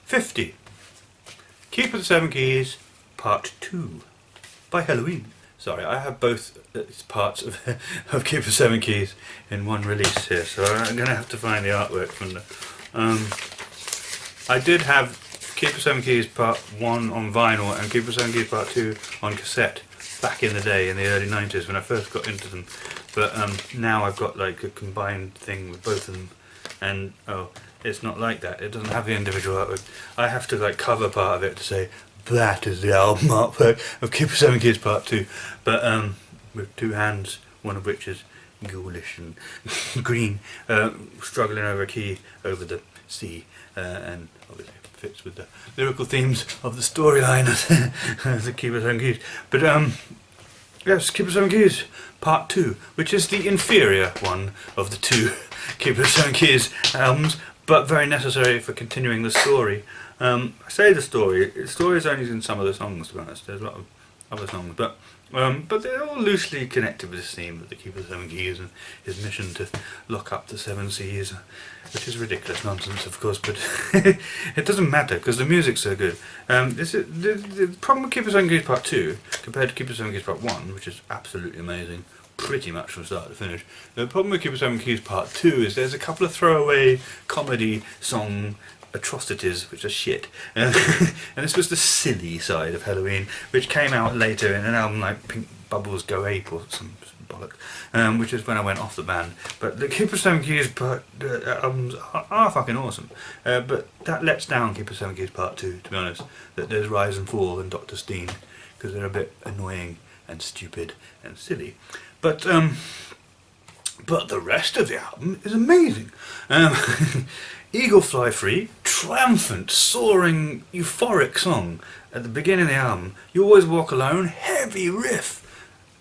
50. Keeper of the Seven Keys, Part 2 by Helloween. Sorry, I have both parts of Keeper of the Seven Keys in one release here, so I'm going to have to find the artwork from the... I did have Keeper of the Seven Keys Part 1 on vinyl and Keeper of the Seven Keys Part 2 on cassette back in the day, in the early 90s when I first got into them. But now I've got like a combined thing with both of them, and oh, it's not like that. It doesn't have the individual artwork. I have to like cover part of it to say that is the album artwork of Keeper of the Seven Keys Part 2, but with two hands, one of which is ghoulish and green, struggling over a key over the sea, and obviously fits with the lyrical themes of the storyline of the Keeper of the Seven Keys. But yes, Keeper of the Seven Keys Part 2, which is the inferior one of the two Keeper of the Seven Keys albums, but very necessary for continuing the story. I say the story is only in some of the songs, to be honest. There's a lot of other songs, but they're all loosely connected with this theme of the Keeper of the Seven Keys and his mission to lock up the Seven Seas, which is ridiculous nonsense, of course, but it doesn't matter because the music's so good. The problem with Keeper of the Seven Keys Part 2 compared to Keeper of the Seven Keys Part 1, which is absolutely amazing, pretty much from start to finish. The problem with Keeper of the Seven Keys Part 2 is there's a couple of throwaway comedy song atrocities which are shit, and this was the silly side of Helloween, which came out later in an album like Pink Bubbles Go Ape or some bollock, which is when I went off the band. But the Keeper of the Seven Keys albums are fucking awesome, but that lets down Keeper of the Seven Keys Part 2, to be honest, that there's Rise and Fall and Dr. Steen, because they're a bit annoying and stupid and silly. But the rest of the album is amazing. Eagle Fly Free, triumphant, soaring, euphoric song at the beginning of the album. You Always Walk Alone, heavy riff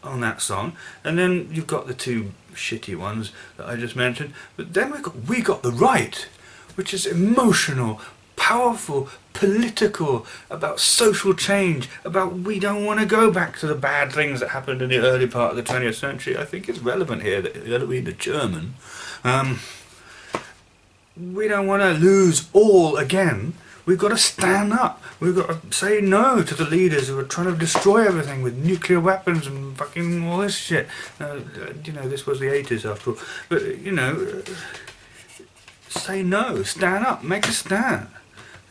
on that song, and then you've got the two shitty ones that I just mentioned. But then we got The Right, which is emotional, powerful, political, about social change, about we don't want to go back to the bad things that happened in the early part of the 20th century. I think it's relevant here that Helloween the German. We don't want to lose all again. We've got to stand up. We've got to say no to the leaders who are trying to destroy everything with nuclear weapons and fucking all this shit. You know, this was the 80s after all. But, you know, say no, stand up, make a stand.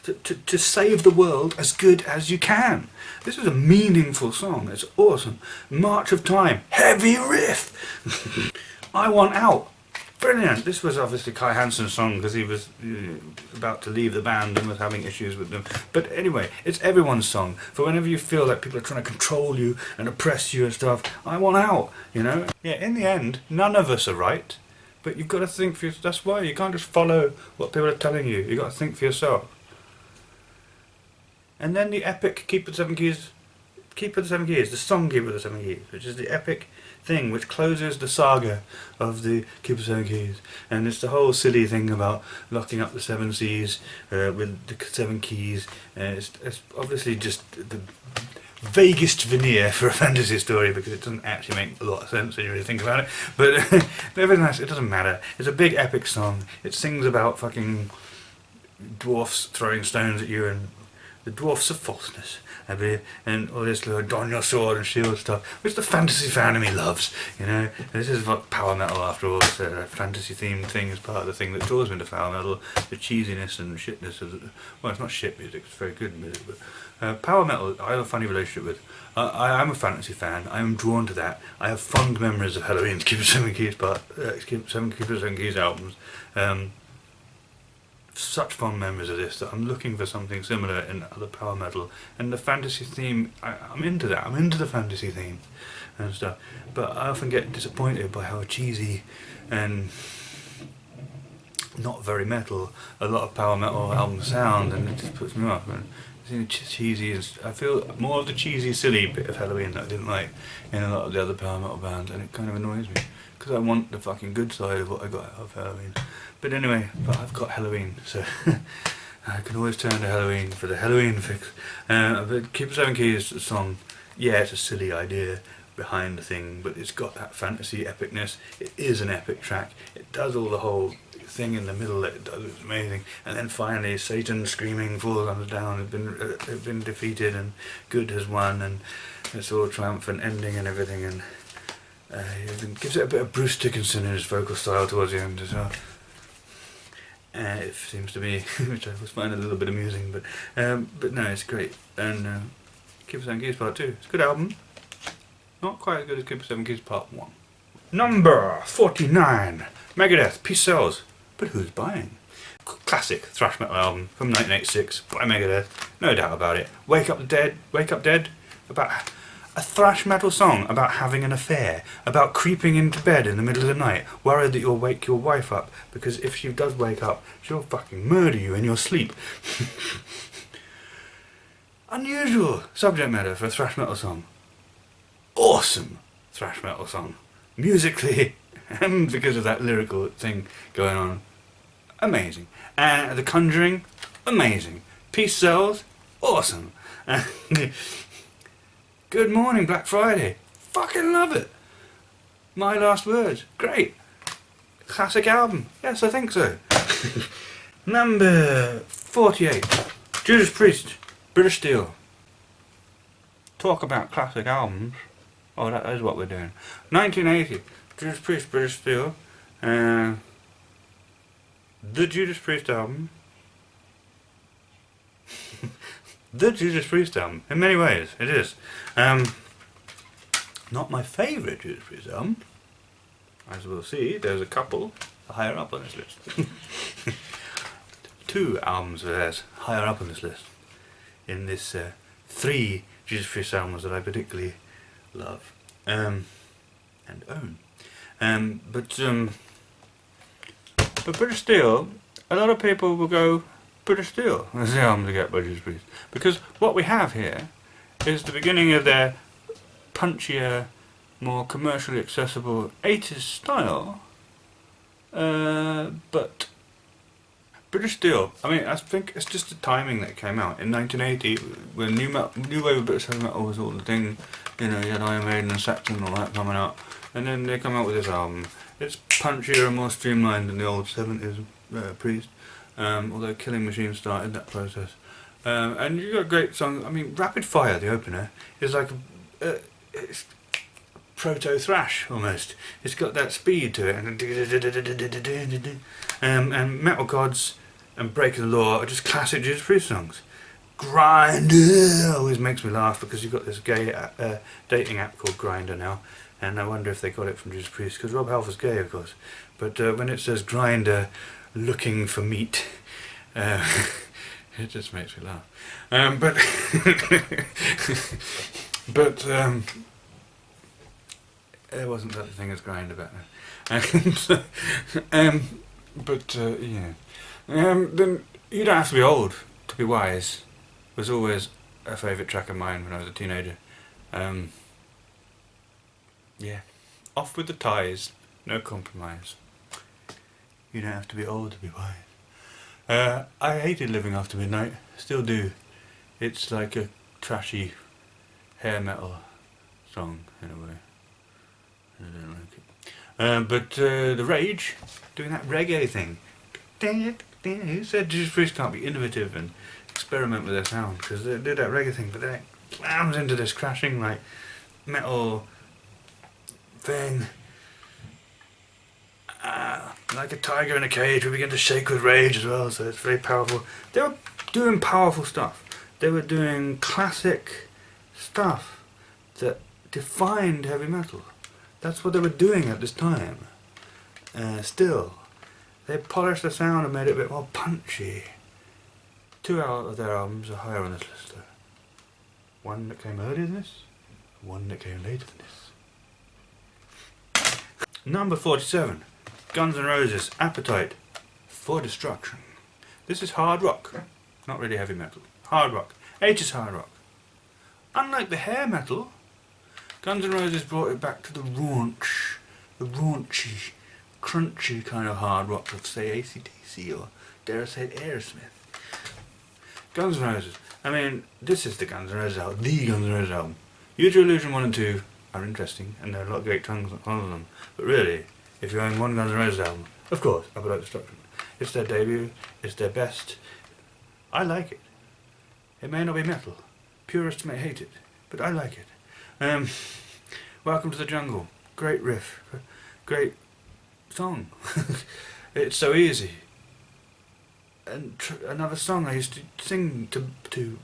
To save the world as good as you can. This is a meaningful song. It's awesome. March of Time, heavy riff. I Want Out. Brilliant. This was obviously Kai Hansen's song because he was about to leave the band and was having issues with them. But anyway, it's everyone's song. For whenever you feel like people are trying to control you and oppress you and stuff, I want out, you know? Yeah, in the end, none of us are right. But you've got to think for yourself. That's why you can't just follow what people are telling you. You've got to think for yourself. And then the epic Keeper of the Seven Keys, the song Keeper of the Seven Keys, which is the epic thing which closes the saga of the Keeper of the Seven Keys, and it's the whole silly thing about locking up the Seven Seas with the Seven Keys. It's obviously just the vaguest veneer for a fantasy story because it doesn't actually make a lot of sense when you really think about it. But nevertheless, it doesn't matter. It's a big epic song. It sings about fucking dwarfs throwing stones at you and the dwarfs of falseness, I believe, and all this little don your sword and shield stuff, which the fantasy fan in me loves, you know. This is what power metal, after all, it's a fantasy themed thing, is part of the thing that draws me into power metal, the cheesiness and shitness of the, well, it's not shit music, it's very good music, but power metal I have a funny relationship with. I'm a fantasy fan, I am drawn to that. I have fond memories of Helloween's Keeper of the Seven Keys Keeper of the Seven Keys albums. Such fond memories of this that I'm looking for something similar in other power metal, and the fantasy theme, I'm into that. I'm into the fantasy theme and stuff, but I often get disappointed by how cheesy and not very metal a lot of power metal albums sound, and it just puts me off. And cheesy is, I feel more of the cheesy silly bit of Helloween that I didn't like in a lot of the other power metal bands, and it kind of annoys me because I want the fucking good side of what I got out of Helloween. But anyway, I've got Helloween, so I can always turn to Helloween for the Helloween fix. But Keeper of the Seven Keys song, yeah, it's a silly idea behind the thing, but it's got that fantasy epicness. It is an epic track. It does all the whole thing in the middle that it does. It's amazing. And then finally, Satan screaming falls on us down. It's been defeated, and good has won, and it's all triumphant ending and everything. And it gives it a bit of Bruce Dickinson in his vocal style towards the end as well. It seems to be, which I always find a little bit amusing, but no, it's great. And Keeper Seven Keys Part 2. It's a good album. Not quite as good as Keeper Seven Keys Part 1. Number 49. Megadeth, Peace Sells. But who's buying? Classic thrash metal album from 1986 by Megadeth. No doubt about it. Wake Up Dead. About a thrash metal song about having an affair, about creeping into bed in the middle of the night, worried that you'll wake your wife up, because if she does wake up, she'll fucking murder you in your sleep. Unusual subject matter for a thrash metal song. Awesome thrash metal song. Musically, and because of that lyrical thing going on. Amazing. The Conjuring, amazing. Peace Sells, awesome. Good Morning Black Friday, fucking love it. My Last Words, great. Classic album, yes I think so. Number 48. Judas Priest, British Steel. Talk about classic albums. Oh, that is what we're doing. 1980, Judas Priest, British Steel. The Judas Priest album. The Judas Priest album. In many ways, it is. Not my favourite Judas Priest album. As we'll see, there's a couple higher up on this list. 2 albums of theirs higher up on this list. In this 3 Judas Priest albums that I particularly love and own. But British Steel, a lot of people will go British Steel as the album to get by Judas Priest, because what we have here is the beginning of their punchier, more commercially accessible 80s style, but British Steel, I mean, I think it's just the timing that came out in 1980 when new wave of British heavy metal was all the thing. You know, you had Iron Maiden and Saxon and all that coming out, and then they come out with this album. It's punchier and more streamlined than the old 70s Priest, although Killing Machine started that process. And you got great songs. I mean, Rapid Fire, the opener, is like it's proto thrash almost. It's got that speed to it, and Metal Gods and Break of the Law are just classic Judas Priest songs. Grindr always makes me laugh because you've got this gay dating app called Grindr now, and I wonder if they got it from Judas Priest, because Rob Halford's gay, of course. But when it says Grindr looking for meat, it just makes me laugh. But there wasn't such a thing as Grindr back then. Yeah. Then You Don't Have to Be Old to Be Wise was always a favourite track of mine when I was a teenager. Yeah. Off with the ties, no compromise. You don't have to be old to be wise. I hated Living After Midnight, still do. It's like a trashy hair metal song in a way. I don't like it. But The Rage, doing that reggae thing. Who said Judas Priest can't be innovative and experiment with their sound? Because they do that reggae thing, but then it slams into this crashing like metal thing. Like a tiger in a cage, we begin to shake with rage as well, so it's very powerful. They were doing powerful stuff. They were doing classic stuff that defined heavy metal. That's what they were doing at this time. Still, they polished the sound and made it a bit more punchy. 2 out of their albums are higher on this list though. One that came earlier than this, one that came later than this. Number 47. Guns N' Roses, Appetite for Destruction. This is hard rock, not really heavy metal. Hard rock. 80s hard rock. Unlike the hair metal, Guns N' Roses brought it back to the raunchy, crunchy kind of hard rock of, say, AC/DC or, dare I say, Aerosmith. Guns N' Roses. I mean, this is the Guns N' Roses album, the Guns N' Roses album. Use Your Illusion 1 and 2 are interesting, and there are a lot of great songs on them. But really, if you own one Guns N' Roses album, Of course, Appetite Destruction. It's their debut, it's their best. I like it. It may not be metal. Purists may hate it, but I like it. Welcome to the Jungle. Great riff. Great song. It's so easy. And another song I used to sing to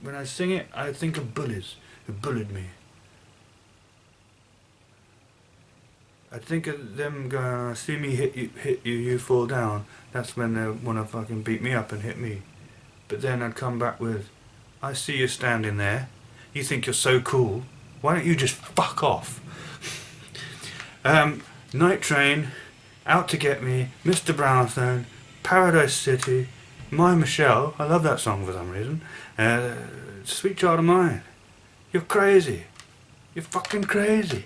when I sing it, I think of bullies who bullied me. I think of them going, see me hit you, you fall down. That's when they want to fucking beat me up and hit me. But then I'd come back with, I see you standing there. You think you're so cool. Why don't you just fuck off? Night Train, Out to Get Me, Mr. Brownstone, Paradise City, My Michelle. I love that song for some reason. Sweet Child of Mine. You're crazy. You're fucking crazy.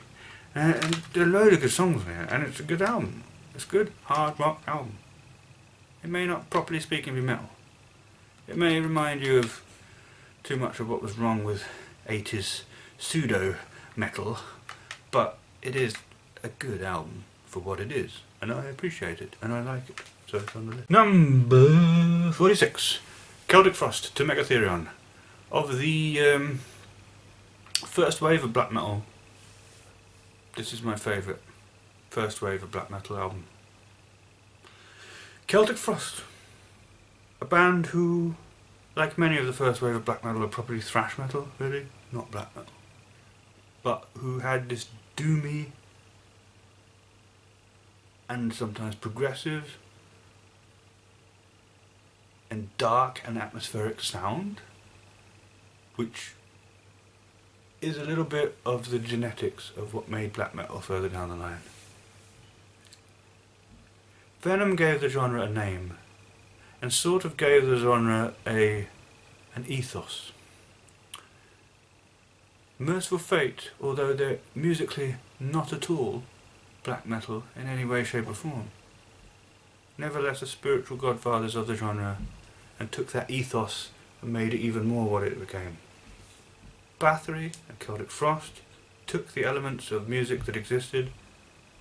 And there are a load of good songs in it, and it's a good album. It's a good hard rock album. It may not, properly speaking, be metal. It may remind you of too much of what was wrong with 80s pseudo metal, but it is a good album for what it is, and I appreciate it, and I like it. So it's on the list. Number 46, Celtic Frost to Megatherion. Of the first wave of black metal, this is my favourite first wave of black metal album. Celtic Frost, a band who, like many of the first wave of black metal, are probably thrash metal, really, not black metal, but who had this doomy and sometimes progressive and dark and atmospheric sound, which is a little bit of the genetics of what made black metal further down the line. Venom gave the genre a name, and sort of gave the genre an ethos. Merciful Fate, although they're musically not at all black metal in any way, shape or form, nevertheless are spiritual godfathers of the genre, and took that ethos and made it even more what it became. Bathory and Celtic Frost took the elements of music that existed,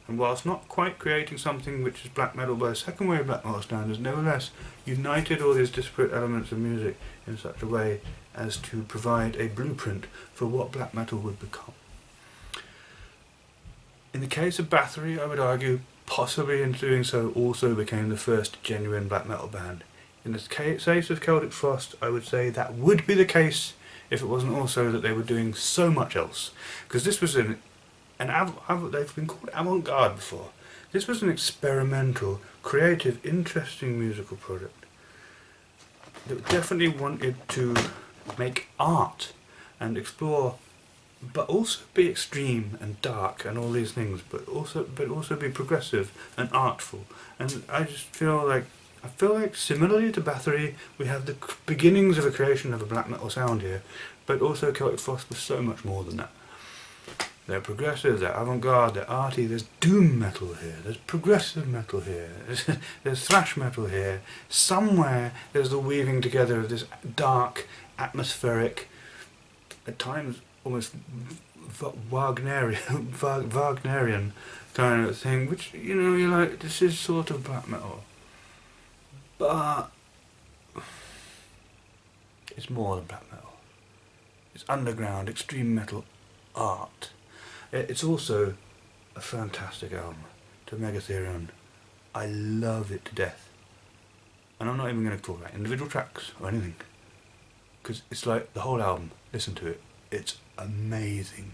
and whilst not quite creating something which is black metal by second wave black metal standards, nevertheless united all these disparate elements of music in such a way as to provide a blueprint for what black metal would become. In the case of Bathory, I would argue, possibly in doing so, also became the first genuine black metal band. In the case of Celtic Frost, I would say that would be the case if it wasn't also that they were doing so much else. Because this was they've been called avant-garde before. This was an experimental, creative, interesting musical project that definitely wanted to make art and explore, but also be extreme and dark and all these things, but also be progressive and artful. And I feel like similarly to Bathory, we have the beginnings of a creation of a black metal sound here, but also Celtic Frost was so much more than that. They're progressive, they're avant-garde, they're arty, there's doom metal here, there's progressive metal here, there's thrash metal here. Somewhere there's the weaving together of this dark, atmospheric, at times almost Wagnerian kind of thing, which, you know, you're like, this is sort of black metal. But it's more than black metal. It's underground, extreme metal art. It's also a fantastic album, to Megatherion. I love it to death. And I'm not even going to talk about individual tracks or anything, because it's like the whole album. Listen to it. It's amazing.